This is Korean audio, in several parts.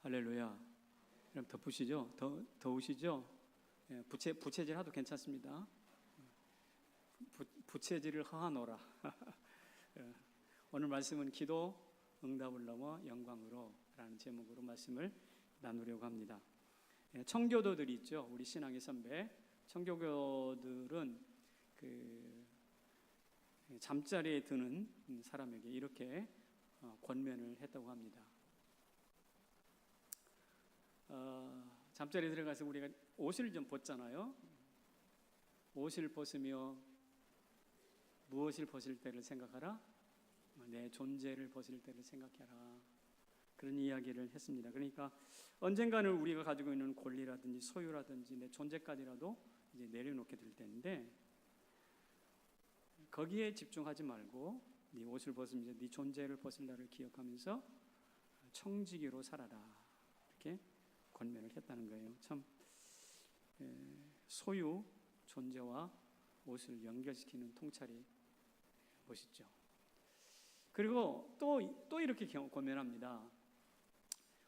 할렐루야. 그럼 덮으시죠? 더우시죠? 예, 부채질 하도 괜찮습니다. 부채질을 하노라. 예, 오늘 말씀은 기도 응답을 넘어 영광으로 라는 제목으로 말씀을 나누려고 합니다. 예, 청교도들이 있죠. 우리 신앙의 선배. 청교도들은 잠자리에 드는 사람에게 이렇게 권면을 했다고 합니다. 잠자리에 들어가서 우리가 옷을 좀 벗잖아요. 옷을 벗으며 무엇을 벗을 때를 생각하라? 내 존재를 벗을 때를 생각해라. 그런 이야기를 했습니다. 그러니까 언젠가는 우리가 가지고 있는 권리라든지 소유라든지 내 존재까지라도 이제 내려놓게 될 텐데, 거기에 집중하지 말고 네 옷을 벗으면서 네 존재를 벗을 날을 기억하면서 청지기로 살아라. 이렇게 권면을 했다는 거예요. 참 소유, 존재와 옷을 연결시키는 통찰이 멋있죠. 그리고 또 이렇게 권면합니다.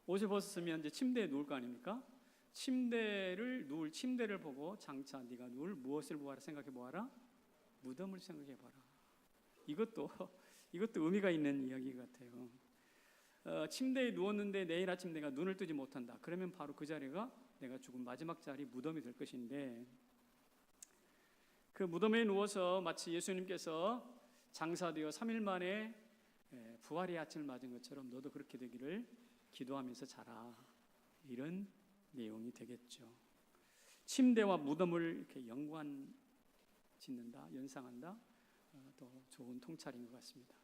옷을 벗었으면 이제 침대에 누울 거 아닙니까? 침대를 보고 장차 네가 누울 무엇을 보아라 생각해 보아라. 무덤을 생각해 봐라. 이것도 의미가 있는 이야기 같아요. 침대에 누웠는데 내일 아침 내가 눈을 뜨지 못한다. 그러면 바로 그 자리가 내가 죽은 마지막 자리 무덤이 될 것인데, 그 무덤에 누워서 마치 예수님께서 장사되어 3일 만에 부활의 아침을 맞은 것처럼 너도 그렇게 되기를 기도하면서 자라. 이런 내용이 되겠죠. 침대와 무덤을 이렇게 연관 짓는다, 연상한다. 또 좋은 통찰인 것 같습니다.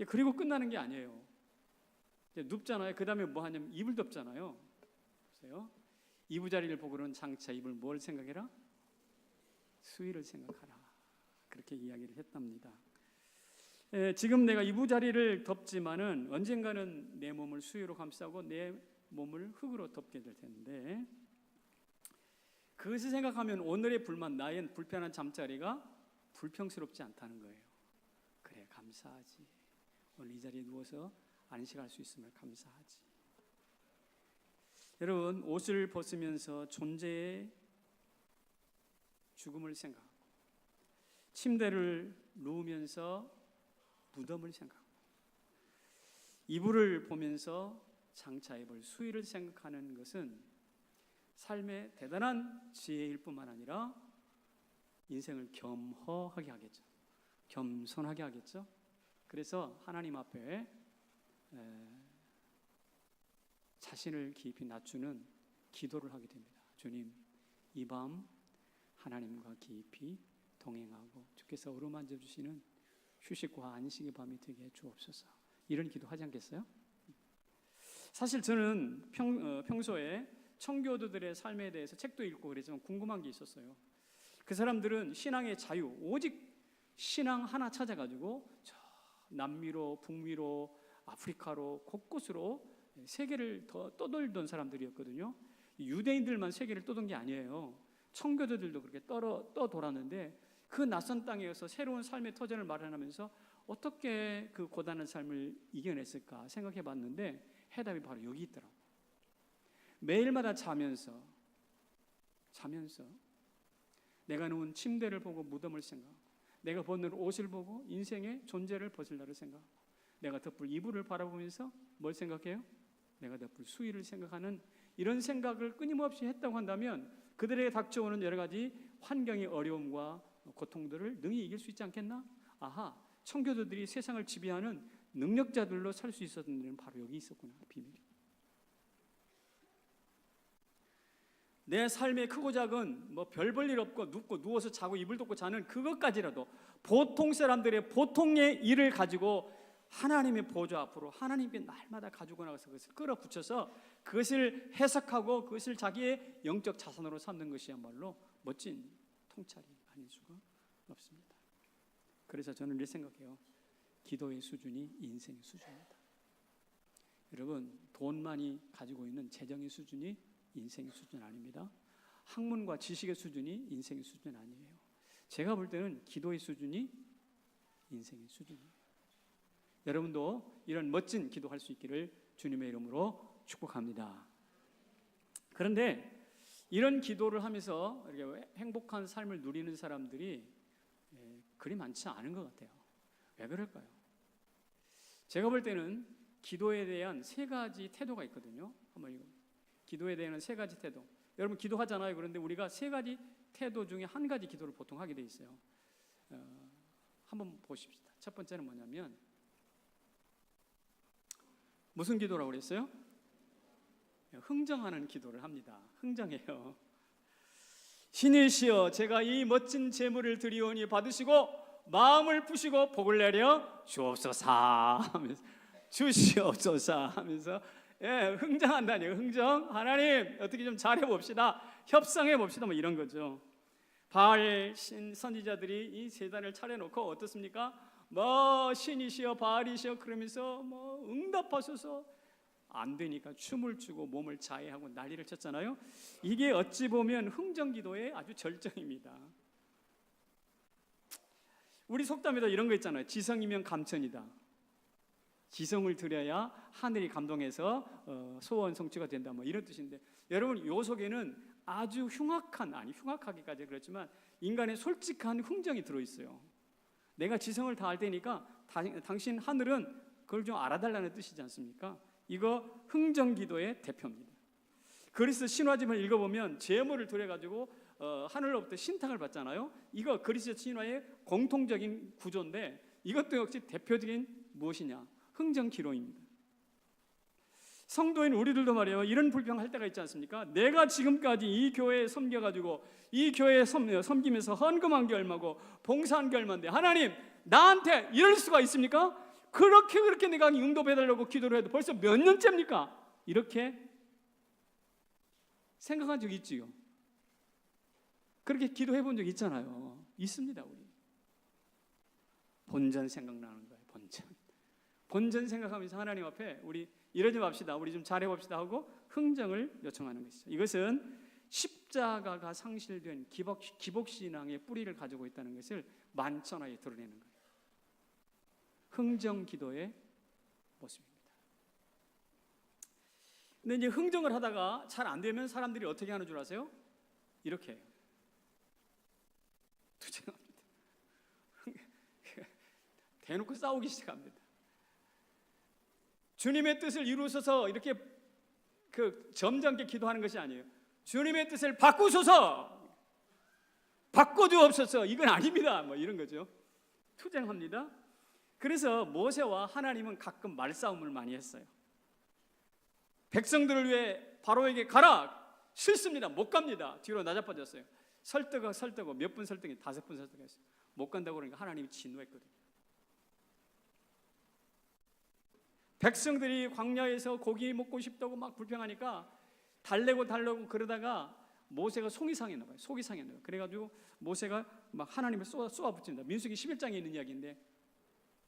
그리고 끝나는 게 아니에요. 이제 눕잖아요. 그 다음에 뭐 하냐면 이불 덮잖아요. 보세요. 이부자리를 보고는 장차 이불 뭘 생각해라? 수위를 생각하라. 그렇게 이야기를 했답니다. 지금 내가 이부자리를 덮지만은 언젠가는 내 몸을 수위로 감싸고 내 몸을 흙으로 덮게 될 텐데, 그것을 생각하면 오늘의 불만, 나의 불편한 잠자리가 불평스럽지 않다는 거예요. 그래, 감사하지. 오늘 이 자리에 누워서 안식할 수 있음을 감사하지. 여러분, 옷을 벗으면서 존재의 죽음을 생각하고, 침대를 누우면서 무덤을 생각하고, 이불을 보면서 장차 입을 수위를 생각하는 것은 삶의 대단한 지혜일 뿐만 아니라 인생을 겸허하게 하겠죠. 겸손하게 하겠죠. 그래서 하나님 앞에 자신을 깊이 낮추는 기도를 하게 됩니다. 주님, 이 밤 하나님과 깊이 동행하고 주께서 어루만져 주시는 휴식과 안식의 밤이 되게 주옵소서. 이런 기도 하지 않겠어요? 사실 저는 평소에 청교도들의 삶에 대해서 책도 읽고 그랬지만 궁금한 게 있었어요. 그 사람들은 신앙의 자유, 오직 신앙 하나 찾아가지고 저 남미로, 북미로, 아프리카로 곳곳으로 세계를 더 떠돌던 사람들이었거든요. 유대인들만 세계를 떠돈 게 아니에요. 청교도들도 그렇게 떠돌았는데, 그 낯선 땅에서 새로운 삶의 터전을 마련하면서 어떻게 그 고단한 삶을 이겨냈을까 생각해 봤는데 해답이 바로 여기 있더라고요. 매일마다 자면서 내가 누운 침대를 보고 무덤을 생각하고, 내가 벗는 옷을 보고 인생의 존재를 벗을 날을 생각하고, 내가 덮을 이불을 바라보면서 뭘 생각해요? 내가 덮을 수위를 생각하는 이런 생각을 끊임없이 했다고 한다면 그들에게 닥쳐오는 여러 가지 환경의 어려움과 고통들을 능히 이길 수 있지 않겠나? 아하, 청교도들이 세상을 지배하는 능력자들로 살 수 있었던 일은 바로 여기 있었구나. 비밀이. 내 삶의 크고 작은 별 볼 일 없고 눕고 누워서 자고 이불 덮고 자는 그것까지라도 보통 사람들의 보통의 일을 가지고 하나님의 보좌 앞으로 하나님께 날마다 가지고 나가서 그것을 끌어붙여서 그것을 해석하고 그것을 자기의 영적 자산으로 삼는 것이야말로 멋진 통찰이 아닐 수가 없습니다. 그래서 저는 이렇게 생각해요. 기도의 수준이 인생의 수준입니다. 여러분, 돈 많이 가지고 있는 재정의 수준이 인생의 수준 아닙니다. 학문과 지식의 수준이 인생의 수준 아니에요. 제가 볼 때는 기도의 수준이 인생의 수준이에요. 여러분도 이런 멋진 기도할 수 있기를 주님의 이름으로 축복합니다. 그런데 이런 기도를 하면서 이렇게 행복한 삶을 누리는 사람들이 그리 많지 않은 것 같아요. 왜 그럴까요? 제가 볼 때는 기도에 대한 세 가지 태도가 있거든요. 한번 이거. 기도에 대한 세 가지 태도. 여러분 기도하잖아요. 그런데 우리가 세 가지 태도 중에 한 가지 기도를 보통 하게 돼 있어요. 한번 보십시다. 첫 번째는 뭐냐면 무슨 기도라고 그랬어요? 흥정하는 기도를 합니다. 흥정해요. 신이시여 제가 이 멋진 제물을 드리오니 받으시고 마음을 푸시고 복을 내려 주옵소서 하면서 주시옵소서 하면서 흥정한다니요. 흥정. 하나님 어떻게 좀 잘해봅시다. 협상해봅시다. 뭐 이런 거죠. 바알 선지자들이 이 제단을 차려놓고 어떻습니까? 뭐 신이시여 바알이시여 그러면서 뭐 응답하셔서 안 되니까 춤을 추고 몸을 자해하고 난리를 쳤잖아요. 이게 어찌 보면 흥정기도의 아주 절정입니다. 우리 속담에도 이런 거 있잖아요. 지성이면 감천이다. 지성을 드려야 하늘이 감동해서 소원 성취가 된다. 뭐 이런 뜻인데 여러분 요 속에는 아주 흉악하기까지 그렇지만 인간의 솔직한 흥정이 들어있어요. 내가 지성을 다할 테니까 당신 하늘은 그걸 좀 알아달라는 뜻이지 않습니까? 이거 흥정기도의 대표입니다. 그리스 신화집을 읽어보면 제물을 드려가지고 하늘로부터 신탁을 받잖아요. 이거 그리스 신화의 공통적인 구조인데 이것도 역시 대표적인 무엇이냐? 흥정기도입니다. 성도인 우리들도 말이에요. 이런 불평할 때가 있지 않습니까? 내가 지금까지 이 교회에 섬겨가지고 이 교회에 섬기면서 헌금한 게 얼마고 봉사한 게 얼마인데 하나님 나한테 이럴 수가 있습니까? 그렇게 내가 응답해달라고 기도를 해도 벌써 몇 년째입니까? 이렇게 생각한 적이 있지요. 그렇게 기도해 본 적 있잖아요. 있습니다. 우리 본전 생각나는 거예요. 본전 생각하면서 하나님 앞에 우리 이러지 맙시다. 우리 좀 잘해봅시다 하고 흥정을 요청하는 것이죠. 이것은 십자가가 상실된 기복신앙의 뿌리를 가지고 있다는 것을 만천하에 드러내는 거예요. 흥정기도의 모습입니다. 근데 이제 흥정을 하다가 잘 안 되면 사람들이 어떻게 하는 줄 아세요? 이렇게 해요. 투쟁합니다. 대놓고 싸우기 시작합니다. 주님의 뜻을 이루셔서 이렇게 점잖게 기도하는 것이 아니에요. 주님의 뜻을 바꾸소서, 바꿔주옵소서. 이건 아닙니다. 뭐 이런 거죠. 투쟁합니다. 그래서 모세와 하나님은 가끔 말싸움을 많이 했어요. 백성들을 위해 바로에게 가라. 싫습니다. 못 갑니다. 뒤로 나자빠졌어요. 설득하고 몇 분 설득이 5분 설득했어요. 못 간다고 그러니까 하나님이 진노했거든요. 백성들이 광야에서 고기 먹고 싶다고 막 불평하니까 달래고 그러다가 모세가 속이 상했나 봐요. 그래가지고 모세가 막 하나님을 쏘아붙입니다. 민수기 11장에 있는 이야기인데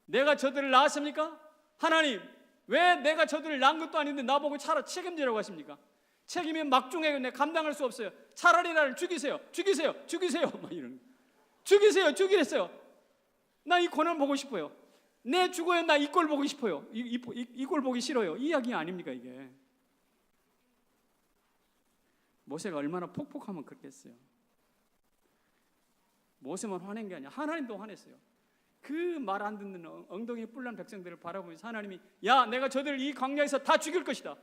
내가 저들을 낳았습니까? 하나님 왜 내가 저들을 낳은 것도 아닌데 나보고 차라리 책임지라고 하십니까? 책임이 막중해 내 감당할 수 없어요. 차라리 나를 죽이세요. 막 이러는 죽이랬어요. 나 이 고난 보고 싶어요. 내 죽어야 나 이 꼴 보고 싶어요. 이 꼴 보기 싫어요. 이 이야기 아닙니까 이게? 모세가 얼마나 폭폭하면 그렇겠어요. 모세만 화낸 게 아니라 하나님도 화냈어요. 그 말 안 듣는 엉덩이에 뿔난 백성들을 바라보면서 하나님이 야 내가 저들을 이 광야에서 다 죽일 것이다.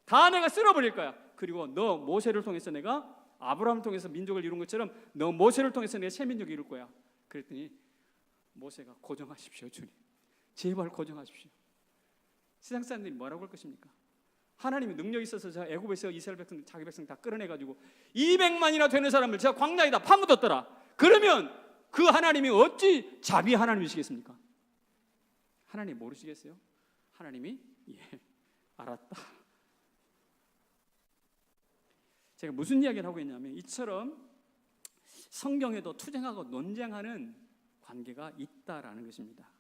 다 내가 쓸어버릴 거야. 그리고 너 모세를 통해서 내가 아브라함을 통해서 민족을 이룬 것처럼 너 모세를 통해서 내 새 민족을 이룰 거야. 그랬더니 모세가 고정하십시오 주님. 제발 고정하십시오. 세상 사람들이 뭐라고 할 것입니까? 하나님이 능력이 있어서 저 애굽에서 이스라엘 백성 자기 백성 다 끌어내가지고 200만이나 되는 사람을 제가 광야에다 파묻었더라. 그러면 그 하나님이 어찌 자비 하나님이시겠습니까? 하나님 모르시겠어요? 하나님이 알았다. 제가 무슨 이야기를 하고 있냐면 이처럼 성경에도 투쟁하고 논쟁하는 관계가 있다라는 것입니다.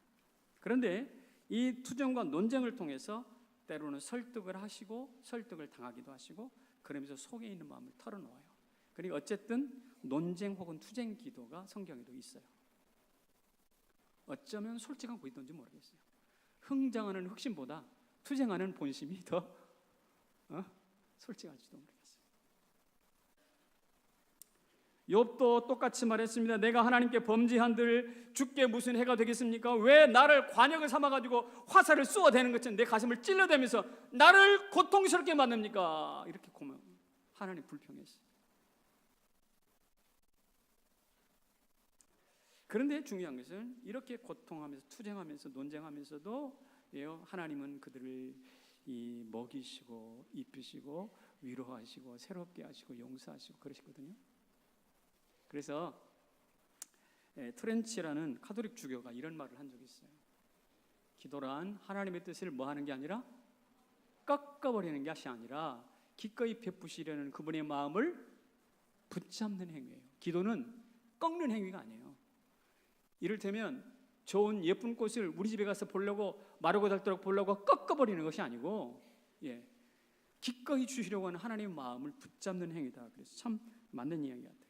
그런데 이 투쟁과 논쟁을 통해서 때로는 설득을 하시고 설득을 당하기도 하시고 그러면서 속에 있는 마음을 털어놓아요. 그러니까 어쨌든 논쟁 혹은 투쟁 기도가 성경에도 있어요. 어쩌면 솔직한 고의도인지 모르겠어요. 흥정하는 흑심보다 투쟁하는 본심이 더 솔직할지도 모르겠어요. 욥도 똑같이 말했습니다. 내가 하나님께 범죄한들 주께 무슨 해가 되겠습니까? 왜 나를 관역을 삼아가지고 화살을 쏘아대는 것처럼 내 가슴을 찔러대면서 나를 고통스럽게 만듭니까? 이렇게 고면 하나님 불평했어요. 그런데 중요한 것은 이렇게 고통하면서 투쟁하면서 논쟁하면서도 하나님은 그들을 먹이시고 입히시고 위로하시고 새롭게 하시고 용서하시고 그러시거든요. 그래서 트렌치라는 카톨릭 주교가 이런 말을 한 적이 있어요. 기도란 하나님의 뜻을 뭐 하는 게 아니라 꺾어버리는 것이 아니라 기꺼이 베푸시려는 그분의 마음을 붙잡는 행위예요. 기도는 꺾는 행위가 아니에요. 이를테면 좋은 예쁜 꽃을 우리 집에 가서 보려고 마르고 닳도록 보려고 꺾어버리는 것이 아니고 기꺼이 주시려고 하는 하나님의 마음을 붙잡는 행위다. 그래서 참 맞는 이야기 같아요.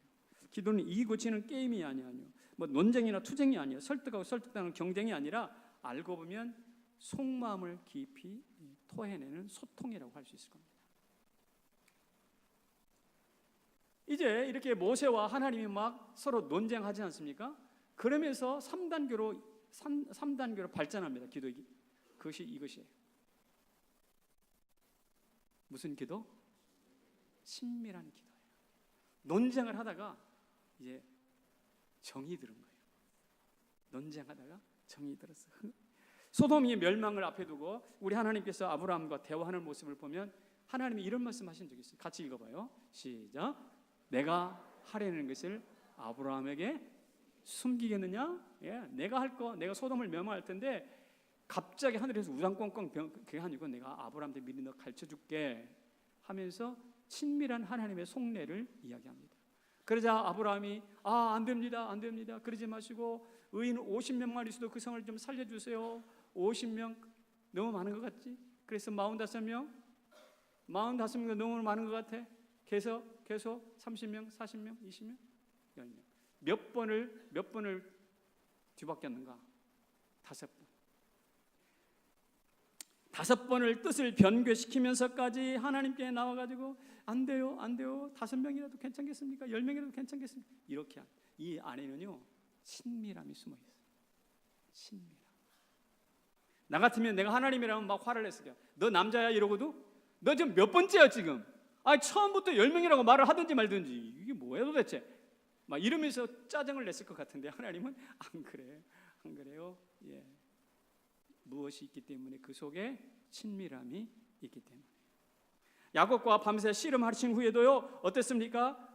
기도는 이기 고치는 게임이 아니에요. 뭐 논쟁이나 투쟁이 아니에요. 설득하고 설득당하는 경쟁이 아니라 알고 보면 속마음을 깊이 토해내는 소통이라고 할 수 있을 겁니다. 이제 이렇게 모세와 하나님이 막 서로 논쟁하지 않습니까? 그러면서 3단계로 발전합니다. 기도 그것이 이것이에요. 무슨 기도? 친밀한 기도예요. 논쟁을 하다가 이제 정이 들은 거예요. 논쟁하다가 정이 들었어. 소돔이 멸망을 앞에 두고 우리 하나님께서 아브라함과 대화하는 모습을 보면 하나님이 이런 말씀하신 적이 있어요. 같이 읽어봐요. 시작. 내가 하려는 것을 아브라함에게 숨기겠느냐? 내가 할 거, 내가 소돔을 멸망할 텐데 갑자기 하늘에서 우상 꽝꽝 그게 아니고 내가 아브라함한테 미리 너 가르쳐줄게 하면서 친밀한 하나님의 속내를 이야기합니다. 그러자 아브라함이 안 됩니다, 안 됩니다. 그러지 마시고 의인 50명만 있어도 그 성을 좀 살려주세요. 50명 너무 많은 것 같지? 그래서 45명 너무 많은 것 같아. 계속 30명, 40명, 20명, 10명. 몇 번을 뒤바뀌었는가? 5번. 5번을 뜻을 변개시키면서까지 하나님께 나와가지고 안 돼요. 5명이라도 괜찮겠습니까? 10명이라도 괜찮겠습니까? 이렇게 이 안에는요 친밀함이 숨어 있어요. 친밀함. 나 같으면 내가 하나님이라면 막 화를 냈을 거야. 너 남자야 이러고도 너 지금 몇 번째야 지금? 처음부터 10명이라고 말을 하든지 말든지 이게 뭐야 도대체? 막 이러면서 짜증을 냈을 것 같은데 하나님은 안 그래요. 무엇이 있기 때문에 그 속에 친밀함이 있기 때문에. 야곱과 밤새 씨름하신 후에도요 어땠습니까?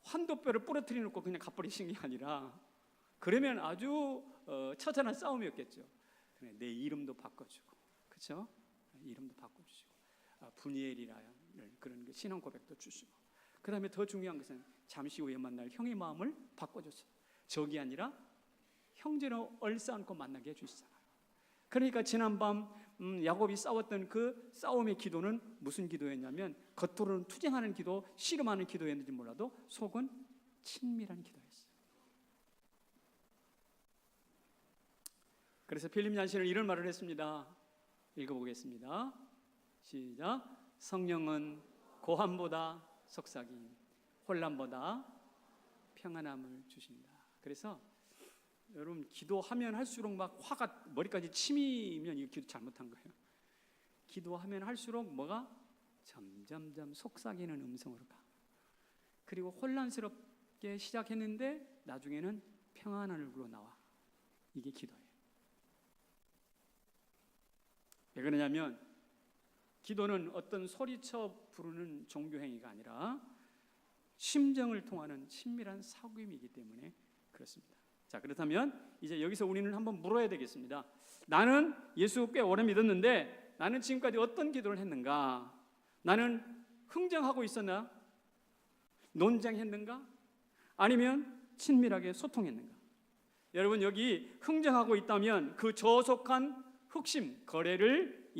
환도뼈를 부러뜨려 놓고 그냥 가버리신 게 아니라 그러면 아주 처절한 싸움이었겠죠. 내 이름도 바꿔주고, 그렇죠? 이름도 바꿔주시고 분이엘이라는 그런 신앙 고백도 주시고, 그 다음에 더 중요한 것은 잠시 후에 만날 형의 마음을 바꿔줬어요. 적이 아니라 형제로 얼싸안고 만나게 해주시잖아요. 그러니까 지난밤 야곱이 싸웠던 그 싸움의 기도는 무슨 기도였냐면 겉으로는 투쟁하는 기도, 씨름하는 기도였는지 몰라도 속은 친밀한 기도였어요. 그래서 필립 얀신은 이런 말을 했습니다. 읽어보겠습니다. 시작. 성령은 고함보다 속삭임, 혼란보다 평안함을 주신다. 그래서 여러분 기도하면 할수록 막 화가 머리까지 침이면 이거 기도 잘못한 거예요. 기도하면 할수록 뭐가 점점점 속삭이는 음성으로 가. 그리고 혼란스럽게 시작했는데 나중에는 평안한 얼굴로 나와. 이게 기도예요. 왜 그러냐면 기도는 어떤 소리쳐 부르는 종교 행위가 아니라 심정을 통하는 친밀한 사귐이기 때문에 그렇습니다. 자, 그렇다면 이제 여기서 우리는 한번 물어야 되겠습니다. 나는 예수 꽤 오래 믿었는데 나는 지금까지 어떤 기도를 했는가? 나는 흥정하고 있었나? 논쟁했는가? 아니면 친밀하게 소통했는가? 여러분 여기 흥정하고 있다면 그 저속한 흑심, 거래를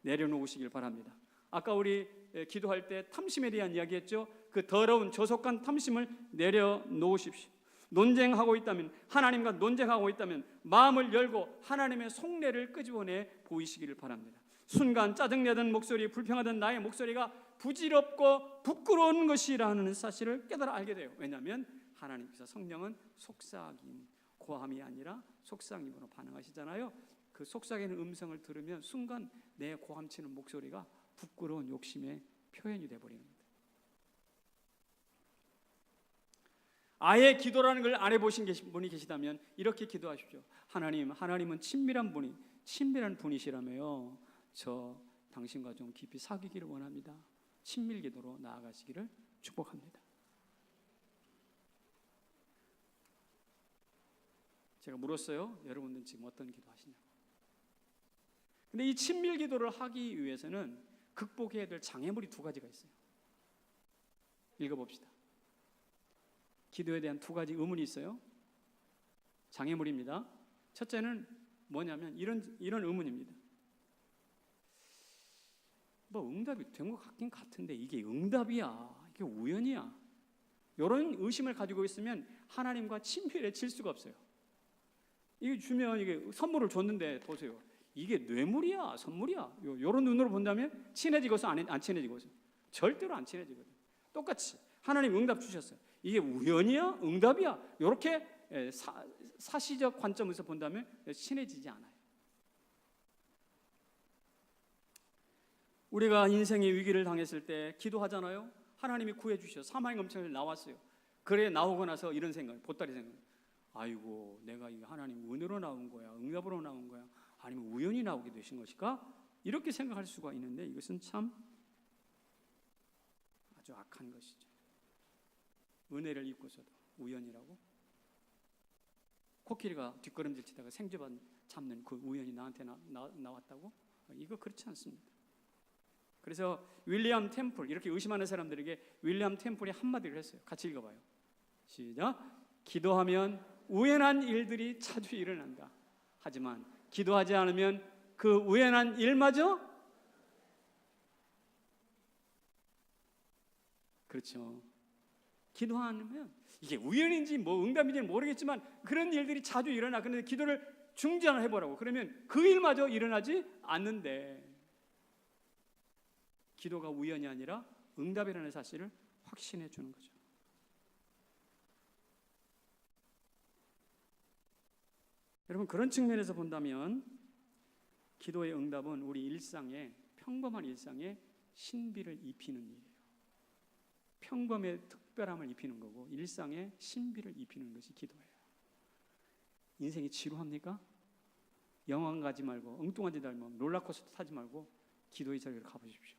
내려놓으시길 바랍니다. 아까 우리 기도할 때 탐심에 대한 이야기했죠. 그 더러운 저속한 탐심을 내려놓으십시오. 논쟁하고 있다면, 하나님과 논쟁하고 있다면 마음을 열고 하나님의 속내를 끄집어내 보이시기를 바랍니다. 순간 짜증내던 목소리, 불평하던 나의 목소리가 부질없고 부끄러운 것이라는 사실을 깨달아 알게 돼요. 왜냐하면 하나님께서 성령은 속삭임, 고함이 아니라 속삭임으로 반응하시잖아요. 그 속삭이는 음성을 들으면 순간 내 고함치는 목소리가 부끄러운 욕심의 표현이 돼버리는 거예요. 아예 기도라는 걸 안 해보신 분이 계시다면 이렇게 기도하십시오. 하나님은 친밀한 분이시라며요. 저 당신과 좀 깊이 사귀기를 원합니다. 친밀 기도로 나아가시기를 축복합니다. 제가 물었어요. 여러분들은 지금 어떤 기도 하시냐고. 근데 이 친밀 기도를 하기 위해서는 극복해야 될 장애물이 두 가지가 있어요. 읽어봅시다. 기도에 대한 두 가지 의문이 있어요. 장애물입니다. 첫째는 뭐냐면 이런 의문입니다. 뭐 응답이 된 것 같긴 같은데 이게 응답이야? 이게 우연이야? 이런 의심을 가지고 있으면 하나님과 친밀해질 수가 없어요. 이게 주면 이게 선물을 줬는데 보세요. 이게 뇌물이야? 선물이야? 이런 눈으로 본다면 친해지고서 안 친해지고서 절대로 안 친해지거든. 똑같이 하나님 응답 주셨어요. 이게 우연이야? 응답이야? 이렇게 사시적 관점에서 본다면 친해지지 않아요. 우리가 인생의 위기를 당했을 때 기도하잖아요. 하나님이 구해주셔. 사망의 검증을 나왔어요. 그래 나오고 나서 이런 생각, 보따리 생각. 아이고 내가 이게 하나님 은혜로 나온 거야? 응답으로 나온 거야? 아니면 우연히 나오게 되신 것일까? 이렇게 생각할 수가 있는데 이것은 참 아주 악한 것이죠. 은혜를 입고서도 우연이라고? 코끼리가 뒷걸음질 치다가 생쥐만 잡는 그 우연이 나한테 나왔다고? 이거 그렇지 않습니다. 그래서 윌리엄 템플, 이렇게 의심하는 사람들에게 윌리엄 템플이 한마디를 했어요. 같이 읽어봐요. 시작. 기도하면 우연한 일들이 자주 일어난다. 하지만 기도하지 않으면 그 우연한 일마저 그렇죠. 기도하면 이게 우연인지 뭐 응답인지 모르겠지만 그런 일들이 자주 일어나. 그런데 기도를 중지를 해보라고. 그러면 그 일마저 일어나지 않는데 기도가 우연이 아니라 응답이라는 사실을 확신해 주는 거죠. 여러분, 그런 측면에서 본다면 기도의 응답은 우리 일상에, 평범한 일상에 신비를 입히는 일이에요. 평범의 특별함을 입히는 거고 일상에 신비를 입히는 것이 기도예요. 인생이 지루합니까? 영화관 가지 말고 엉뚱한 데 달면 롤러코스터 타지 말고 기도의 자리를 가보십시오.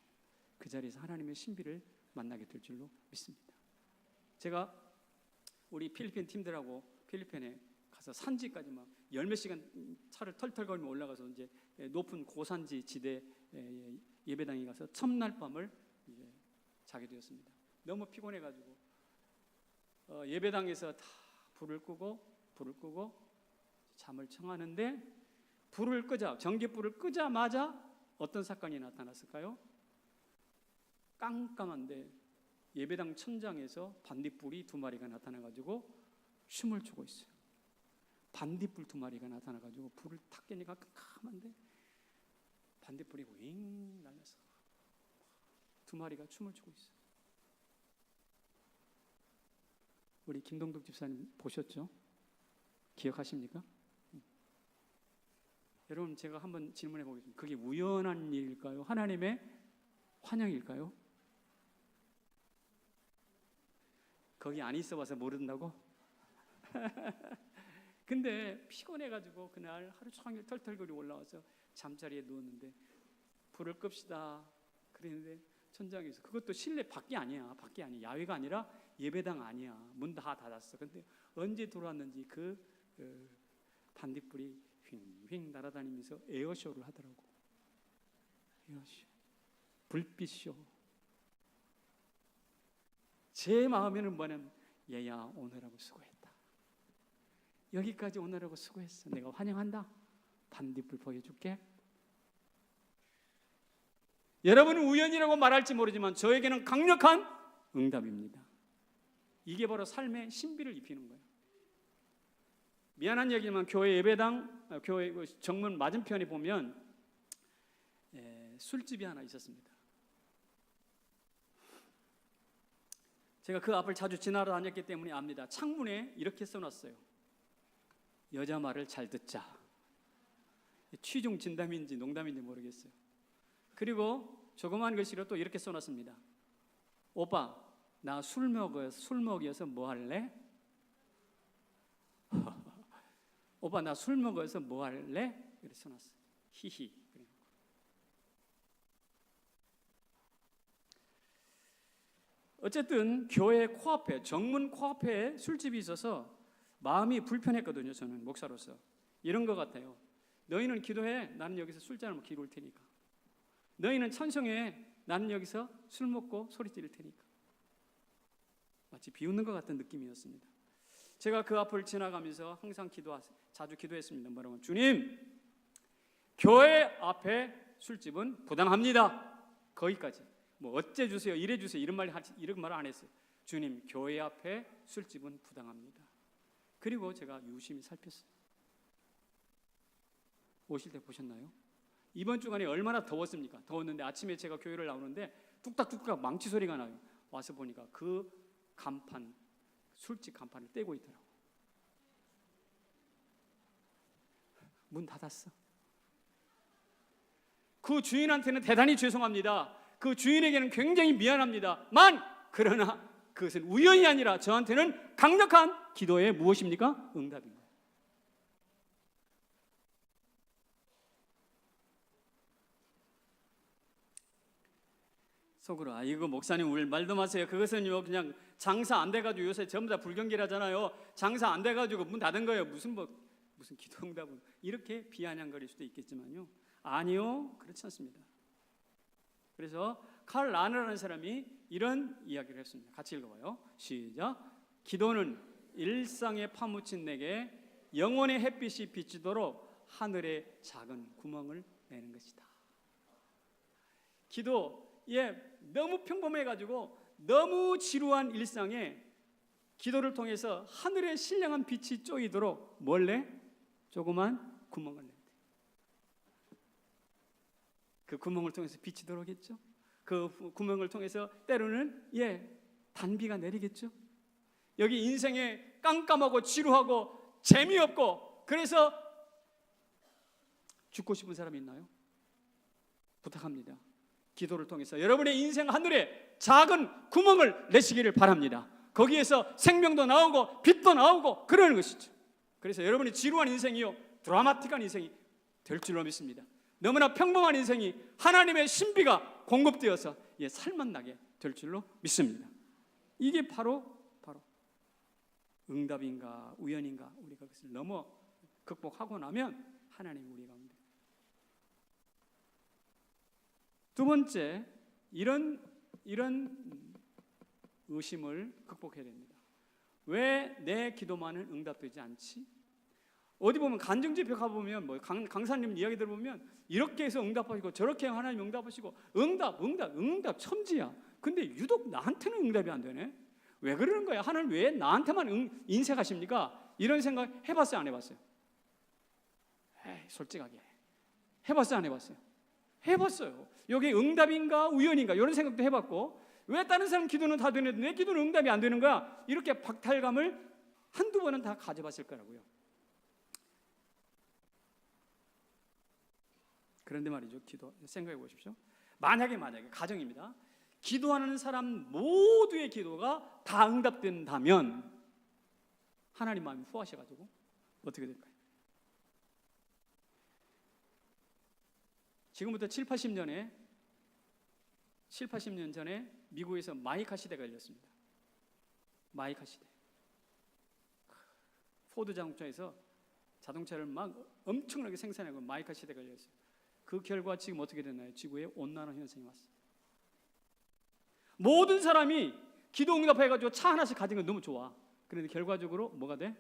그 자리에서 하나님의 신비를 만나게 될 줄로 믿습니다. 제가 우리 필리핀 팀들하고 필리핀에 가서 산지까지 막 열몇 시간 차를 털털 걸며 올라가서 이제 높은 고산지 지대 예배당에 가서 첫날 밤을 이제 자게 되었습니다. 너무 피곤해가지고 예배당에서 다 불을 끄고 잠을 청하는데 전기불을 끄자마자 어떤 사건이 나타났을까요? 깜깜한데 예배당 천장에서 반딧불이 두 마리가 나타나가지고 춤을 추고 있어요. 반딧불 두 마리가 나타나가지고 불을 탁 끄니까 깜깜한데 반딧불이 윙 날려서 두 마리가 춤을 추고 있어요. 우리 김동덕 집사님 보셨죠? 기억하십니까? 여러분, 제가 한번 질문해 보겠습니다. 그게 우연한 일일까요? 하나님의 환영일까요? 거기 안 있어 봐서 모른다고? 근데 피곤해가지고 그날 하루 종일 털털거리 올라와서 잠자리에 누웠는데 불을 끕시다 그랬는데 천장에서, 그것도 실내 밖이 아니야. 야외가 아니라 예배당 아니야. 문 다 닫았어. 근데 언제 들어왔는지 그 반딧불이 휙휙 날아다니면서 에어쇼를 하더라고. 에어쇼, 불빛쇼. 제 마음에는 뭐냐면 얘야 오늘하고 수고했다. 여기까지 오늘하고 수고했어. 내가 환영한다. 반딧불 보여줄게. 여러분은 우연이라고 말할지 모르지만 저에게는 강력한 응답입니다. 이게 바로 삶의 신비를 입히는 거예요. 미안한 얘기지만 교회 예배당, 교회 정문 맞은편에 보면 술집이 하나 있었습니다. 제가 그 앞을 자주 지나러 다녔기 때문에 압니다. 창문에 이렇게 써놨어요. 여자 말을 잘 듣자. 취중 진담인지 농담인지 모르겠어요. 그리고 조그만 글씨로 또 이렇게 써놨습니다. 오빠, 나 술 먹여서 뭐 할래? 오빠, 나 술 먹어서 뭐 할래? 이렇게 써놨어요. 히히. 어쨌든 교회 코앞에, 정문 코앞에 술집이 있어서 마음이 불편했거든요. 저는 목사로서 이런 것 같아요. 너희는 기도해, 나는 여기서 술잔을 먹고 기도할 테니까. 너희는 찬송해, 나는 여기서 술 먹고 소리 지를 테니까. 마치 비웃는 것 같은 느낌이었습니다. 제가 그 앞을 지나가면서 항상 자주 기도했습니다. 뭐라고? 주님, 교회 앞에 술집은 부당합니다. 거기까지. 뭐 어째 주세요, 이래 주세요 이런 말 안 했어요. 주님, 교회 앞에 술집은 부당합니다. 그리고 제가 유심히 살폈어요. 오실 때 보셨나요? 이번 주간에 얼마나 더웠습니까? 더웠는데 아침에 제가 교회를 나오는데 뚝딱뚝딱 망치 소리가 나요. 와서 보니까 그 간판, 술집 간판을 떼고 있더라고. 문 닫았어. 그 주인한테는 대단히 죄송합니다. 그 주인에게는 굉장히 미안합니다만, 그러나 그것은 우연이 아니라 저한테는 강력한 기도의 무엇입니까? 응답입니다. 속으로 이거 목사님 울 말도 마세요. 그것은요 그냥 장사 안 돼가지고 요새 전부 다 불경기라잖아요. 장사 안 돼가지고 문 닫은 거예요. 무슨 기도 응답은 이렇게 비아냥거릴 수도 있겠지만요. 아니요, 그렇지 않습니다. 그래서 칼 라너라는 사람이 이런 이야기를 했습니다. 같이 읽어봐요. 시작. 기도는 일상에 파묻힌 내게 영원의 햇빛이 비치도록 하늘의 작은 구멍을 내는 것이다. 기도, 너무 평범해가지고 너무 지루한 일상에 기도를 통해서 하늘의 신령한 빛이 쪼이도록 뭘 내? 조그만 구멍을 낸대. 그 구멍을 통해서 빛이 들어오겠죠. 그 구멍을 통해서 때로는 단비가 내리겠죠. 여기 인생에 깜깜하고 지루하고 재미없고 그래서 죽고 싶은 사람이 있나요? 부탁합니다. 기도를 통해서 여러분의 인생 하늘에 작은 구멍을 내시기를 바랍니다. 거기에서 생명도 나오고 빛도 나오고 그러는 것이죠. 그래서 여러분이 지루한 인생이요, 드라마틱한 인생이 될 줄로 믿습니다. 너무나 평범한 인생이 하나님의 신비가 공급되어서 살맛나게 될 줄로 믿습니다. 이게 바로 응답인가 우연인가, 우리가 그것을 넘어 극복하고 나면 하나님이 우리 가운데. 두 번째, 이런 의심을 극복해야 됩니다. 왜 내 기도만은 응답되지 않지? 어디 보면 간증집에 가보면 강사님 이야기 들어보면 이렇게 해서 응답하시고 저렇게 하나님 응답하시고 응답 천지야. 근데 유독 나한테는 응답이 안 되네. 왜 그러는 거야? 하나님 왜 나한테만 인색하십니까? 이런 생각 해봤어요, 안 해봤어요? 솔직하게 해봤어요, 안 해봤어요? 해봤어요. 여기 응답인가 우연인가 이런 생각도 해봤고, 왜 다른 사람 기도는 다 되는데 내 기도는 응답이 안 되는 거야? 이렇게 박탈감을 한두 번은 다 가져봤을 거라고요. 그런데 말이죠, 기도 생각해 보십시오. 만약에 가정입니다. 기도하는 사람 모두의 기도가 다 응답된다면 하나님 마음이 후하셔가지고 어떻게 될까요? 지금부터 7, 80년 전에 미국에서 마이카 시대가 열렸습니다. 마이카 시대. 포드 자동차에서 자동차를 막 엄청나게 생산하고 마이카 시대가 열렸어요. 그 결과 지금 어떻게 됐나요? 지구에 온난화 현상이 왔어요. 모든 사람이 기도 응답해가지고 차 하나씩 가진 건 너무 좋아. 그런데 결과적으로 뭐가 돼?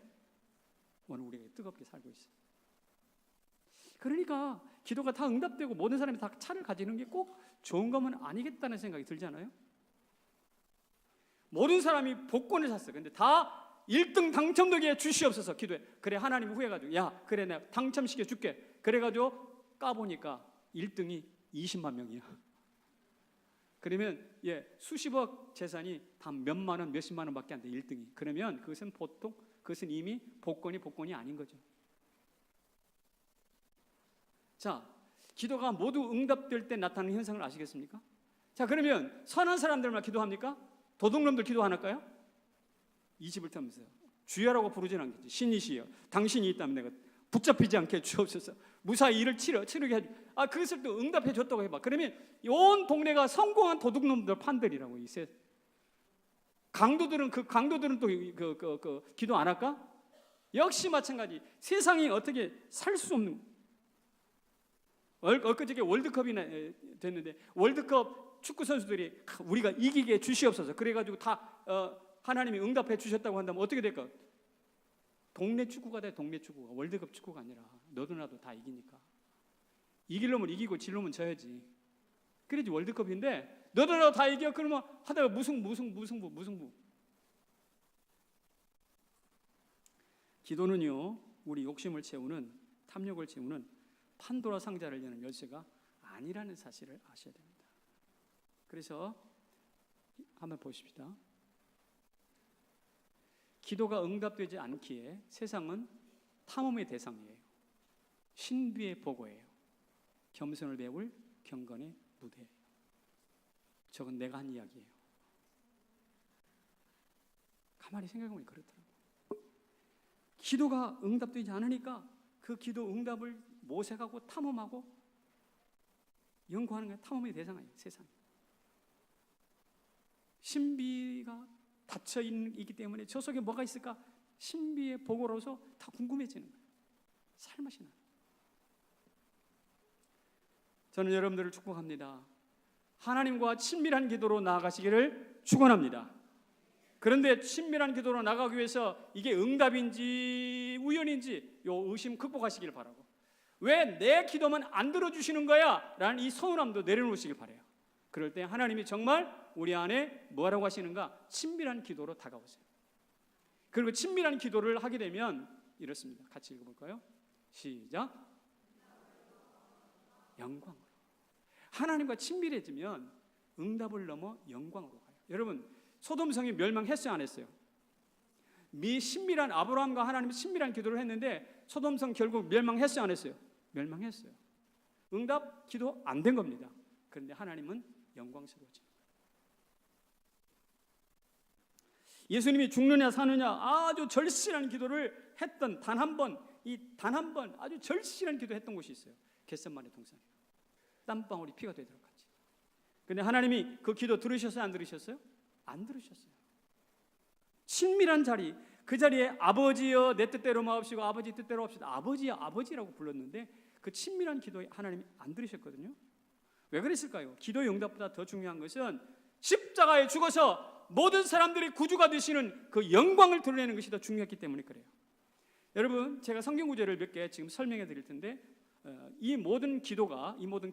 오늘 우리가 뜨겁게 살고 있어요. 그러니까 기도가 다 응답되고 모든 사람이 다 차를 가지는 게 꼭 좋은 것은 아니겠다는 생각이 들지 않아요? 모든 사람이 복권을 샀어요. 근데 다 1등 당첨되게 주시옵소서 기도해. 그래, 하나님 후회가지고 그래 내가 당첨시켜 줄게. 그래가지고 까보니까 1등이 20만 명이야. 그러면 수십억 재산이 다 몇만 원, 몇십만 원밖에 안 돼, 1등이. 그러면 그것은 이미 복권이 아닌 거죠. 자, 기도가 모두 응답될 때 나타나는 현상을 아시겠습니까? 자, 그러면 선한 사람들만 기도합니까? 도둑놈들 기도 안 할까요? 이 집을 털면서요. 주여라고 부르지는 않겠지. 신이시여, 당신이 있다면 내가 붙잡히지 않게 주옵소서. 무사히 일을 치르게 해주. 그것을 또 응답해 줬다고 해봐. 그러면 온 동네가 성공한 도둑놈들 판들이라고. 강도들은 또 기도 안 할까? 역시 마찬가지. 세상이 어떻게 살 수 없는. 엊그저께 월드컵이 됐는데 월드컵 축구 선수들이 우리가 이기게 주시옵소서. 그래가지고 다 하나님이 응답해 주셨다고 한다면 어떻게 될까? 동네 축구가 돼. 동네 축구가 월드컵 축구가 아니라 너도 나도 다 이기니까. 이길 놈은 이기고 질 놈은 져야지. 그래야지 월드컵인데 너도 나도 다 이겨. 그러면 하다가 무승부. 기도는요, 우리 욕심을 채우는, 탐욕을 채우는 판도라 상자를 여는 열쇠가 아니라는 사실을 아셔야 됩니다. 그래서 한번 보십시다. 기도가 응답되지 않기에 세상은 탐험의 대상이에요. 신비의 보고예요. 겸손을 배울 경건의 무대예요. 저건 내가 한 이야기예요. 가만히 생각해보면 그렇더라고요. 기도가 응답되지 않으니까 그 기도 응답을 모색하고 탐험하고 연구하는 게 탐험의 대상이에요. 세상에. 신비가 닫혀 있기 때문에 저 속에 뭐가 있을까? 신비의 보고로서 다 궁금해지는 거예요. 살맛이 나요. 저는 여러분들을 축복합니다. 하나님과 친밀한 기도로 나아가시기를 축원합니다. 그런데 친밀한 기도로 나가기 위해서 이게 응답인지 우연인지 요 의심 극복하시길 바라고, 왜 내 기도만 안 들어주시는 거야? 라는 이 서운함도 내려놓으시길 바라요. 그럴 때 하나님이 정말 우리 안에 뭐라고 하시는가? 친밀한 기도로 다가오세요. 그리고 친밀한 기도를 하게 되면 이렇습니다. 같이 읽어볼까요? 시작. 영광으로. 하나님과 친밀해지면 응답을 넘어 영광으로 가요. 여러분, 소돔성이 멸망했어요, 안 했어요? 신밀한 아브라함과 하나님이 친밀한 기도를 했는데 소돔성 결국 멸망했어요, 안 했어요? 멸망했어요. 응답 기도 안 된 겁니다. 그런데 하나님은 영광스러워져요. 예수님이 죽느냐 사느냐 아주 절실한 기도를 했던 단 한 번 아주 절실한 기도했던 곳이 있어요. 겟세마네 동산에 땀방울이 피가 되도록 하지. 그런데 하나님이 그 기도 들으셨어요, 안 들으셨어요? 안 들으셨어요. 친밀한 자리, 그 자리에 아버지여 내 뜻대로 마옵시고 아버지 뜻대로 합시다. 아버지야 아버지라고 불렀는데 그 친밀한 기도에 하나님이 안 들으셨거든요. 왜 그랬을까요? 기도의 응답보다 더 중요한 것은 십자가에 죽어서 모든 사람들의 구주가 되시는 그 영광을 드러내는 것이 더 중요했기 때문에 그래요. 여러분, 제가 성경 구절을 몇 개 지금 설명해 드릴 텐데 이 모든 기도가, 이 모든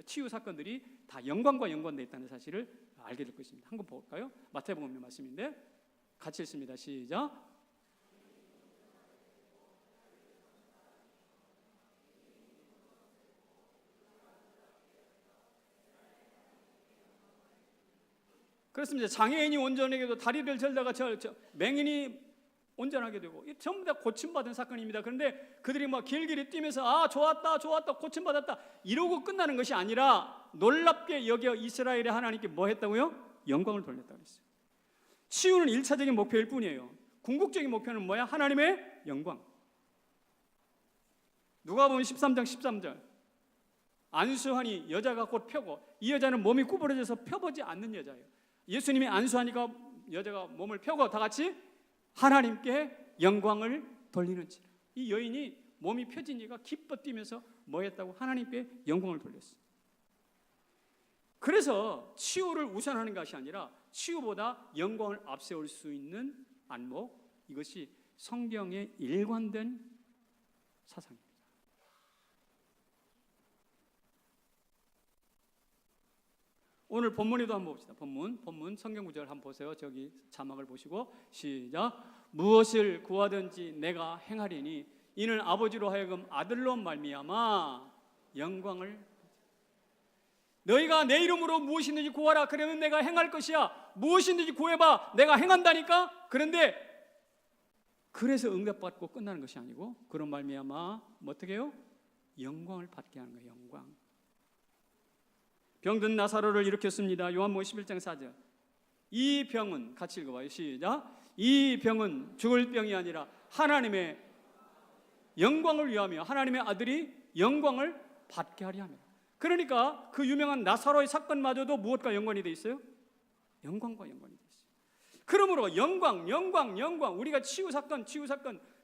치유 사건들이 다 영광과 연관되어 있다는 사실을 알게 될 것입니다. 한번 볼까요? 마태복음 말씀인데 같이 읽습니다. 시작. 그렇습니다. 장애인이 온전하게도 다리를 절다가 맹인이 온전하게 되고 전부 다 고침받은 사건입니다. 그런데 그들이 막 길길이 뛰면서 좋았다 고침받았다 이러고 끝나는 것이 아니라 놀랍게 여겨 이스라엘의 하나님께 뭐 했다고요? 영광을 돌렸다고 했어요. 치유는 1차적인 목표일 뿐이에요. 궁극적인 목표는 뭐야? 하나님의 영광. 누가복음 13장 13절 안수하니 여자가 곧 펴고, 이 여자는 몸이 구부러져서 펴보지 않는 여자예요. 예수님이 안수하니까 여자가 몸을 펴고 다 같이 하나님께 영광을 돌리는지라. 이 여인이 몸이 펴지니까 기뻐 뛰면서 뭐 했다고? 하나님께 영광을 돌렸어요. 그래서 치유를 우선하는 것이 아니라 치유보다 영광을 앞세울 수 있는 안목, 이것이 성경의 일관된 사상입니다. 오늘 본문에도 한번 봅시다. 본문 성경 구절 한번 보세요. 저기 자막을 보시고 시작. 무엇을 구하든지 내가 행하리니 이는 아버지로 하여금 아들로 말미암아 영광을 너희가 내 이름으로 무엇이든지 구하라. 그러면 내가 행할 것이야. 무엇이든지 구해봐. 내가 행한다니까. 그런데 그래서 응답받고 끝나는 것이 아니고 그런 말미암아 어떻게 해요? 영광을 받게 하는 거예요. 영광. 병든 나사로를 일으켰습니다. 요한복음 11장 4절. 이 병은 같이 읽어봐요. 시작. 이 병은 죽을 병이 아니라 하나님의 영광을 위하며 하나님의 아들이 영광을 받게 하려 합니다. 그러니까 그 유명한 나사로의 사건마저도 무엇과 연관이 되어 있어요? 영광과 연관이 되어 있어요. 그러므로 영광 우리가 치유 사건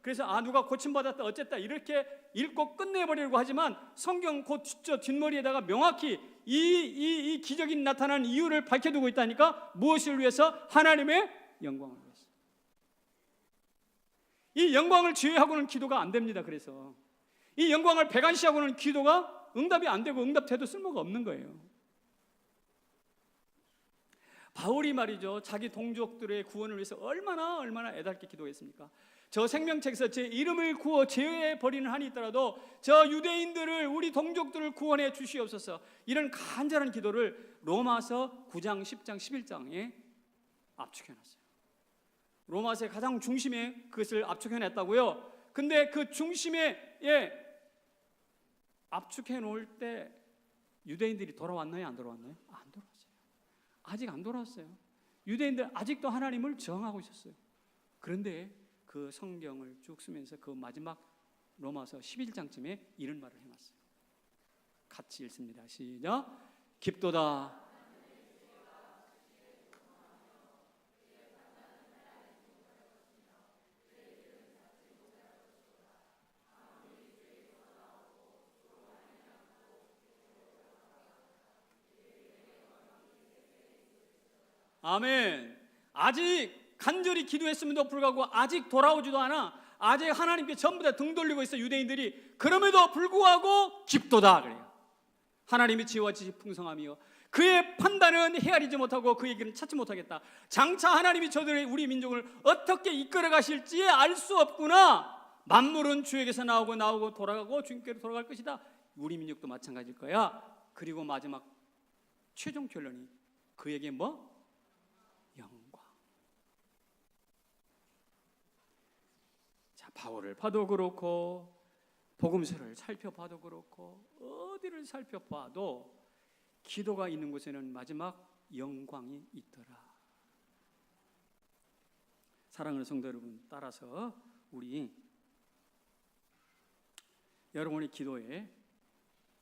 그래서 누가 고침받았다 어쨌다 이렇게 읽고 끝내버리려고 하지만 성경 그 뒷머리에다가 명확히 이 기적이 나타난 이유를 밝혀두고 있다니까. 무엇을 위해서? 하나님의 영광을 위해서. 이 영광을 제외하고는 기도가 안 됩니다. 그래서 이 영광을 배관시하고는 기도가 응답이 안 되고 응답돼도 쓸모가 없는 거예요. 바울이 말이죠, 자기 동족들의 구원을 위해서 얼마나 애달게 기도했습니까? 저 생명책에서 제 이름을 구워 제외해버리는 한이 있더라도 저 유대인들을, 우리 동족들을 구원해 주시옵소서. 이런 간절한 기도를 로마서 9장, 10장, 11장에 압축해놨어요. 로마서의 가장 중심에 그것을 압축해놨다고요. 근데 그 중심에 압축해놓을 때 유대인들이 돌아왔나요? 안 돌아왔나요? 안 돌아왔어요. 아직 안 돌아왔어요. 유대인들 아직도 하나님을 저항하고 있었어요. 그런데 그 성경을 쭉 쓰면서 그 마지막 로마서 11장쯤에 이런 말을 해놨어요. 같이 읽습니다. 시작. 깊도다. 아멘. 아직 간절히 기도했음에도 불구하고 아직 돌아오지도 않아. 아직 하나님께 전부 다 등 돌리고 있어 유대인들이. 그럼에도 불구하고 깊도다 그래요. 하나님의 지혜와 지식 풍성하며 그의 판단은 헤아리지 못하고 그의 길은 찾지 못하겠다. 장차 하나님이 우리 민족을 어떻게 이끌어 가실지 알 수 없구나. 만물은 주에게서 나오고 돌아가고 주님께로 돌아갈 것이다. 우리 민족도 마찬가지일 거야. 그리고 마지막 최종 결론이 그에게 뭐? 영광. 자, 바울을 봐도 그렇고 복음서를 살펴봐도 그렇고 어디를 살펴봐도 기도가 있는 곳에는 마지막 영광이 있더라. 사랑하는 성도 여러분, 따라서 우리 여러분의 기도에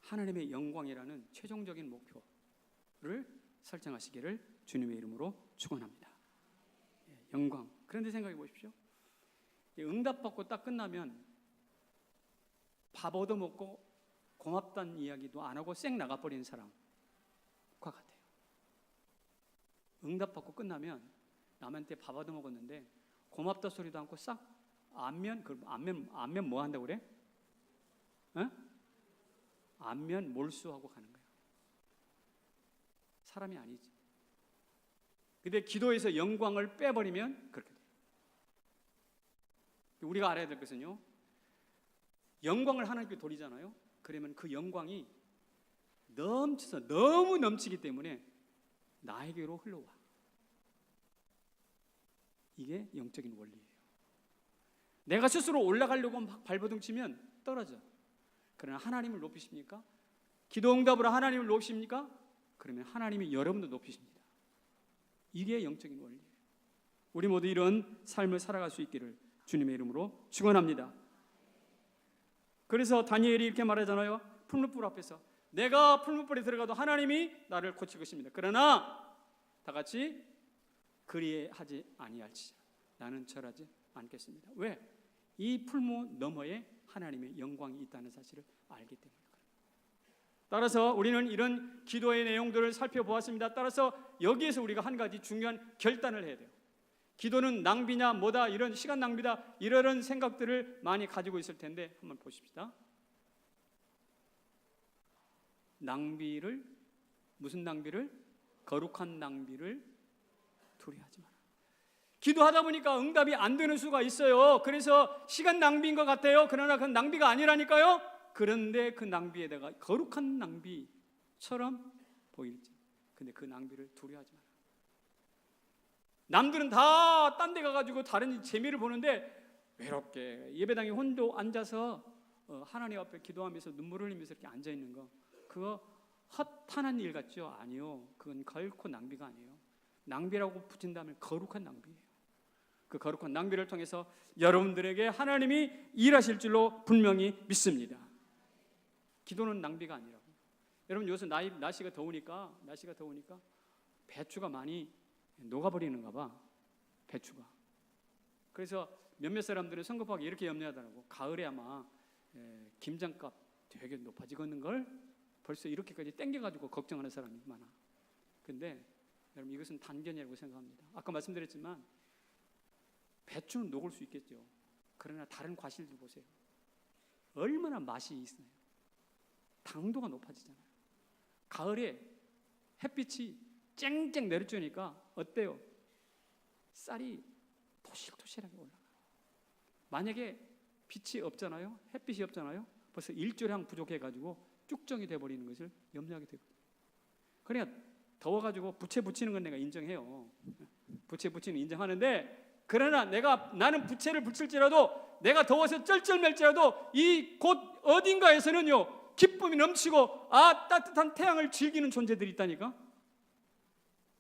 하나님의 영광이라는 최종적인 목표를 설정하시기를 주님의 이름으로 축원합니다. 영광. 그런데 생각해 보십시오. 응답받고 딱 끝나면 밥 얻어먹고 고맙다는 이야기도 안 하고 쌩 나가버리는 사람과 같아요. 응답받고 끝나면 남한테 밥 얻어먹었는데 고맙다 소리도 않고 싹 안면 뭐 한다고 그래? 안면 몰수하고 가는 거예요. 사람이 아니지. 근데 기도에서 영광을 빼버리면 그렇게 돼요. 우리가 알아야 될 것은요, 영광을 하나님께 돌리잖아요. 그러면 그 영광이 넘쳐서 너무 넘치기 때문에 나에게로 흘러와. 이게 영적인 원리예요. 내가 스스로 올라가려고 막 발버둥 치면 떨어져. 그러나 하나님을 높이십니까? 기도 응답으로 하나님을 높이십니까? 그러면 하나님이 여러분도 높이십니다. 이게 영적인 원리예요. 우리 모두 이런 삶을 살아갈 수 있기를 주님의 이름으로 축원합니다. 그래서 다니엘이 이렇게 말하잖아요. 풀무불 앞에서 내가 풀무불에 들어가도 하나님이 나를 고칠 것입니다. 그러나 다 같이 그리하지 아니할지라 나는 절하지 않겠습니다. 왜? 이 풀무 너머에 하나님의 영광이 있다는 사실을 알기 때문입니다. 따라서 우리는 이런 기도의 내용들을 살펴보았습니다. 따라서 여기에서 우리가 한 가지 중요한 결단을 해야 돼요. 기도는 낭비냐 뭐다, 이런 시간 낭비다, 이런 생각들을 많이 가지고 있을 텐데 한번 보십시다. 낭비를, 무슨 낭비를? 거룩한 낭비를 두려워하지 마라. 기도하다 보니까 응답이 안 되는 수가 있어요. 그래서 시간 낭비인 것 같아요. 그러나 그건 낭비가 아니라니까요. 그런데 그 낭비에다가 거룩한 낭비처럼 보일지. 근데 그 낭비를 두려워하지 마라. 남들은 다 딴 데 가가지고 다른 재미를 보는데 외롭게 예배당에 혼자 앉아서 하나님 앞에 기도하면서 눈물 흘리면서 이렇게 앉아 있는 거, 그거 허탄한 일 같죠? 아니요. 그건 결코 낭비가 아니에요. 낭비라고 붙인다면 거룩한 낭비예요. 그 거룩한 낭비를 통해서 여러분들에게 하나님이 일하실 줄로 분명히 믿습니다. 기도는 낭비가 아니라고. 여러분 요새 날씨가 더우니까 배추가 많이 녹아버리는가 봐. 배추가. 그래서 몇몇 사람들은 성급하게 이렇게 염려하더라고. 가을에 아마 김장값 되게 높아지겠는 걸 벌써 이렇게까지 땡겨가지고 걱정하는 사람이 많아. 근데 여러분 이것은 단견이라고 생각합니다. 아까 말씀드렸지만 배추는 녹을 수 있겠죠. 그러나 다른 과실들 보세요. 얼마나 맛이 있어요. 당도가 높아지잖아요. 가을에 햇빛이 쨍쨍 내려쬐니까 어때요? 쌀이 토실토실하게 올라가요. 만약에 빛이 없잖아요. 햇빛이 없잖아요. 벌써 일조량 부족해가지고 쭉정이 돼버리는 것을 염려하게 되거든요. 그러니까 더워가지고 부채 붙이는 건 내가 인정해요. 부채 붙이는 인정하는데, 그러나 나는 부채를 붙일지라도 내가 더워서 쩔쩔맬지라도 이 곳 어딘가에서는요 기쁨이 넘치고 따뜻한 태양을 즐기는 존재들이 있다니까.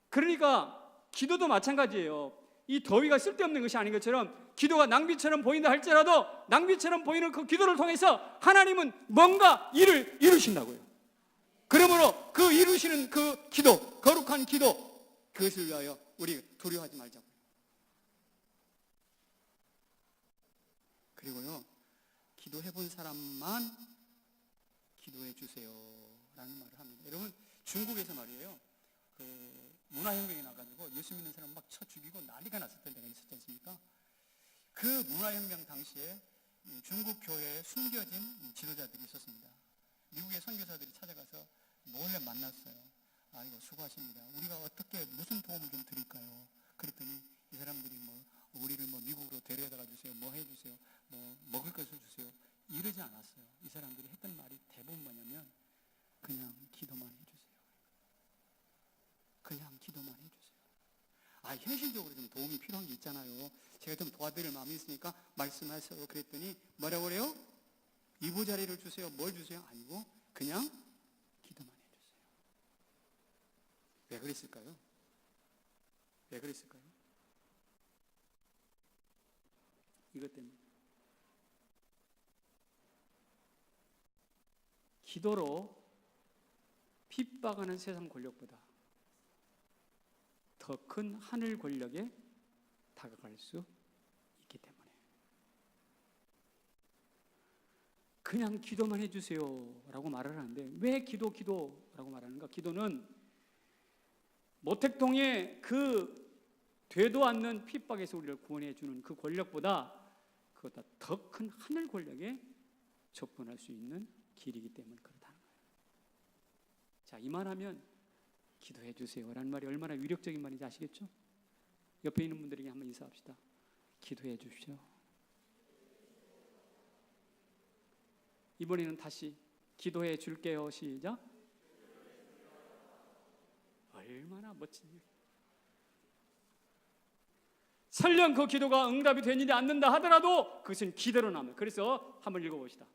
그러니까 기도도 마찬가지예요. 이 더위가 쓸데없는 것이 아닌 것처럼 기도가 낭비처럼 보인다 할지라도 낭비처럼 보이는 그 기도를 통해서 하나님은 뭔가 일을 이루신다고요. 그러므로 그 이루시는 그 기도, 거룩한 기도, 그것을 위하여 우리 두려워하지 말자고요. 그리고요, 기도해 본 사람만 기도해 주세요 라는 말을 합니다. 여러분 중국에서 말이에요, 문화혁명이 나가지고 예수 믿는 사람 막 쳐 죽이고 난리가 났었던 때가 있었지 않습니까? 그 문화혁명 당시에 중국 교회에 숨겨진 지도자들이 있었습니다. 미국의 선교사들이 찾아가서 몰래 만났어요. 이거 수고하십니다. 우리가 어떻게 무슨 도움을 좀 드릴까요? 그랬더니 이 사람들이 우리를 미국으로 데려다가 주세요, 해주세요, 먹을 것을 주세요, 이러지 않았어요. 이 사람들이 했던 말이 대부분 뭐냐면 그냥 기도만 해주세요. 그냥 기도만 해주세요. 현실적으로 좀 도움이 필요한 게 있잖아요. 제가 좀 도와드릴 마음이 있으니까 말씀하세요. 그랬더니 뭐라고 그래요? 이부자리를 주세요. 뭘 주세요? 아니고 그냥 기도만 해주세요. 왜 그랬을까요? 왜 그랬을까요? 이것 때문에. 기도로 핍박하는 세상 권력보다 더 큰 하늘 권력에 다가갈 수 있기 때문에. 그냥 기도만 해주세요 라고 말을 하는데, 왜 기도라고 말하는가? 기도는 모택동의 그 되도 않는 핍박에서 우리를 구원해 주는 그 권력보다 그것보다 더 큰 하늘 권력에 접근할 수 있는 길이기 때문에 그렇다는 거예요. 자, 이만하면 기도해 주세요 라는 말이 얼마나 위력적인 말인지 아시겠죠? 옆에 있는 분들에게 한번 인사합시다. 기도해 주십시오. 이번에는 다시 기도해 줄게요. 시작. 얼마나 멋진 일. 설령 그 기도가 응답이 되지 않는다 하더라도 그것은 기대로 남아요. 그래서 한번 읽어봅시다.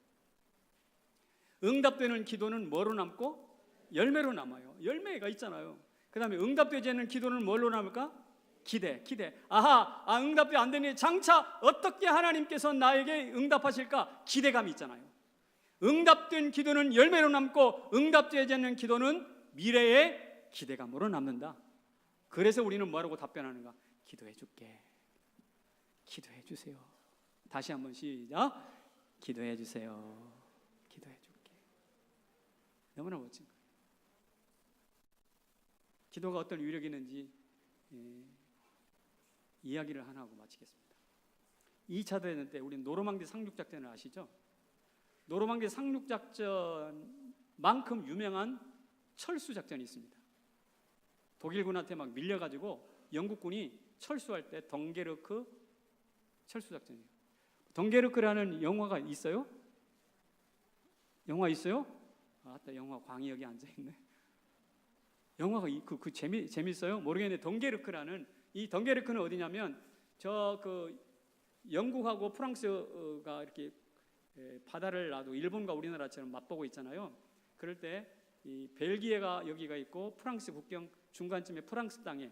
응답되는 기도는 뭐로 남고? 열매로 남아요. 열매가 있잖아요. 그 다음에 응답되지 않는 기도는 뭘로 남을까? 기대. 응답이 안 되니 장차 어떻게 하나님께서 나에게 응답하실까? 기대감이 있잖아요. 응답된 기도는 열매로 남고 응답되지 않는 기도는 미래의 기대감으로 남는다. 그래서 우리는 뭐라고 답변하는가? 기도해 줄게. 기도해 주세요. 다시 한번 시작. 기도해 주세요. 기도해 줄게. 너무나 멋진 거예요. 기도가 어떤 위력이 있는지 이야기를 하나 하고 마치겠습니다. 2차 대전 때 우리 노르망디 상륙작전을 아시죠? 노르망디 상륙작전만큼 유명한 철수작전이 있습니다. 독일군한테 막 밀려가지고 영국군이 철수할 때 덩게르크 철수작전이에요. 덩게르크라는 영화가 있어요? 영화 있어요? 영화 광이 여기 앉아있네. 영화가 재밌어요? 모르겠는데 덩케르크라는, 이 덩케르크는 어디냐면 저 그 영국하고 프랑스가 이렇게 바다를 놔도 일본과 우리나라처럼 맞보고 있잖아요. 그럴 때 이 벨기에가 여기가 있고 프랑스 국경 중간쯤에 프랑스 땅에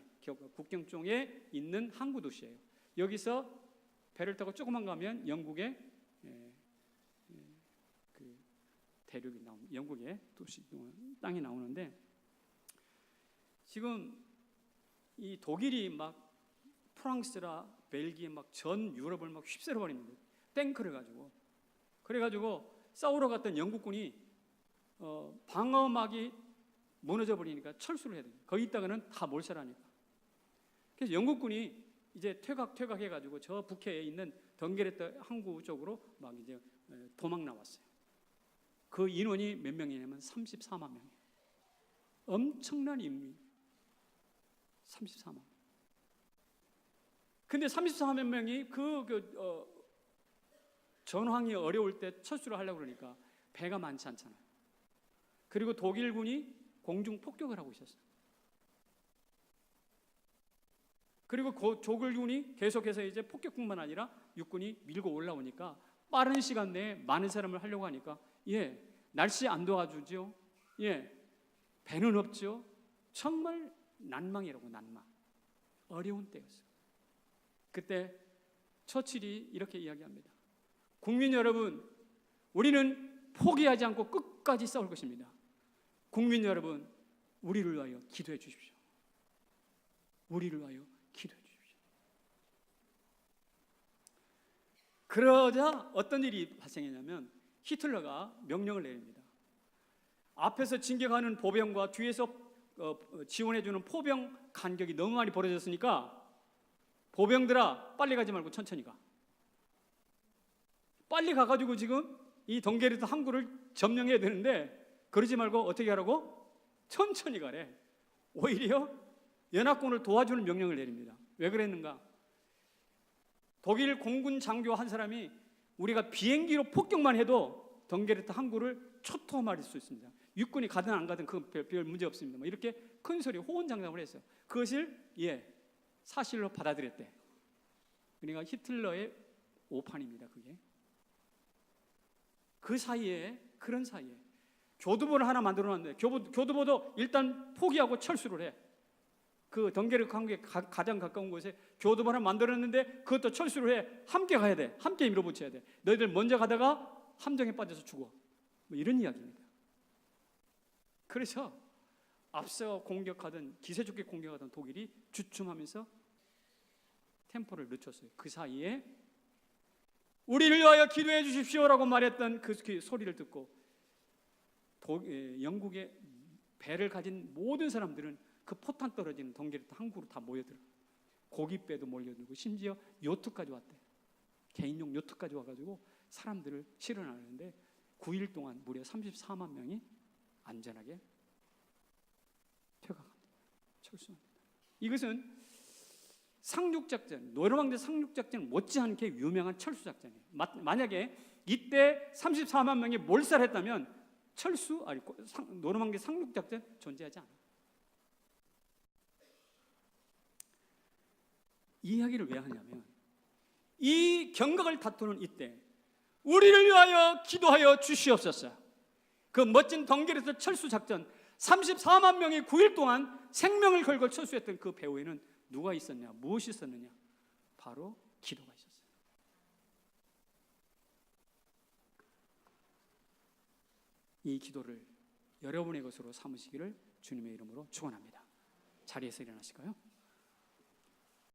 국경 쪽에 있는 항구 도시예요. 여기서 배를 타고 조금만 가면 영국의 그 대륙이 영국의 도시 땅이 나오는데, 지금 이 독일이 막 프랑스라 벨기에 막 전 유럽을 막 휩쓸어 버리는 거예요. 탱크를 가지고. 그래가지고 싸우러 갔던 영국군이 방어막이 무너져 버리니까 철수를 해야 돼요. 거기 있다가는 다 몰살하니까. 그래서 영국군이 이제 퇴각해가지고 저 북해에 있는 덩케르크 항구 쪽으로 막 이제 도망 나왔어요. 그 인원이 몇 명이냐면 34만 명이에요. 엄청난 인민. 34만 명. 근데 34만 명이 전황이 어려울 때 철수를 하려고 그러니까 배가 많지 않잖아요. 그리고 독일군이 공중 폭격을 하고 있었어요. 그리고 독일군이 계속해서 이제 폭격뿐만 아니라 육군이 밀고 올라오니까 빠른 시간 내에 많은 사람을 하려고 하니까 날씨 안 도와주죠. 배는 없죠. 정말 난망이라고, 난망. 어려운 때였어요. 그때 처칠이 이렇게 이야기합니다. 국민 여러분, 우리는 포기하지 않고 끝까지 싸울 것입니다. 국민 여러분, 우리를 위하여 기도해 주십시오. 우리를 위하여 기도해 주십시오. 그러자 어떤 일이 발생했냐면 히틀러가 명령을 내립니다. 앞에서 진격하는 보병과 뒤에서 지원해주는 포병 간격이 너무 많이 벌어졌으니까 보병들아, 빨리 가지 말고 천천히 가. 빨리 가가지고 지금 이 덩케르크 항구를 점령해야 되는데 그러지 말고 어떻게 하라고? 천천히 가래. 오히려 연합군을 도와주는 명령을 내립니다. 왜 그랬는가? 독일 공군 장교 한 사람이 우리가 비행기로 폭격만 해도 덩케르크 항구를 초토화할 수 있습니다. 육군이 가든 안 가든 그건 별 문제 없습니다. 뭐 이렇게 큰 소리 호언장담을 했어요. 그것을 사실로 받아들였대. 그러니까 히틀러의 오판입니다. 그게. 그 사이에, 그런 사이에 교두보를 하나 만들어놨는데 교두보도 일단 포기하고 철수를 해. 그 덩케르크 항구에 가장 가까운 곳에 교두보 하나 만들었는데 그것도 철수를 해. 함께 가야 돼. 함께 밀어붙여야 돼. 너희들 먼저 가다가 함정에 빠져서 죽어. 뭐 이런 이야기입니다. 그래서 앞서 공격하던, 기세좋게 공격하던 독일이 주춤하면서 템포를 늦췄어요. 그 사이에 우리를 위하여 기도해 주십시오라고 말했던 그 소리를 듣고 영국의 배를 가진 모든 사람들은 그 포탄 떨어지는 덩케르크 항구로 다 모여들어. 고깃배도 몰려들고 심지어 요트까지 왔대. 개인용 요트까지 와가지고 사람들을 실어나르는데 9일 동안 무려 34만 명이 안전하게 퇴각합니다. 철수합니다. 이것은 상륙작전, 노르망디 상륙작전 못지않게 유명한 철수작전이에요. 만약에 이때 34만 명이 몰살했다면 노르망디 상륙작전 존재하지 않아요. 이 이야기를 왜 하냐면 이 경각을 다투는 이때 우리를 위하여 기도하여 주시옵소서. 그 멋진 덩케르크 철수작전 34만 명이 9일 동안 생명을 걸고 철수했던 그 배후에는 누가 있었냐? 무엇이 있었느냐? 바로 기도가 있었어요. 이 기도를 여러분의 것으로 삼으시기를 주님의 이름으로 축원합니다. 자리에서 일어나실까요?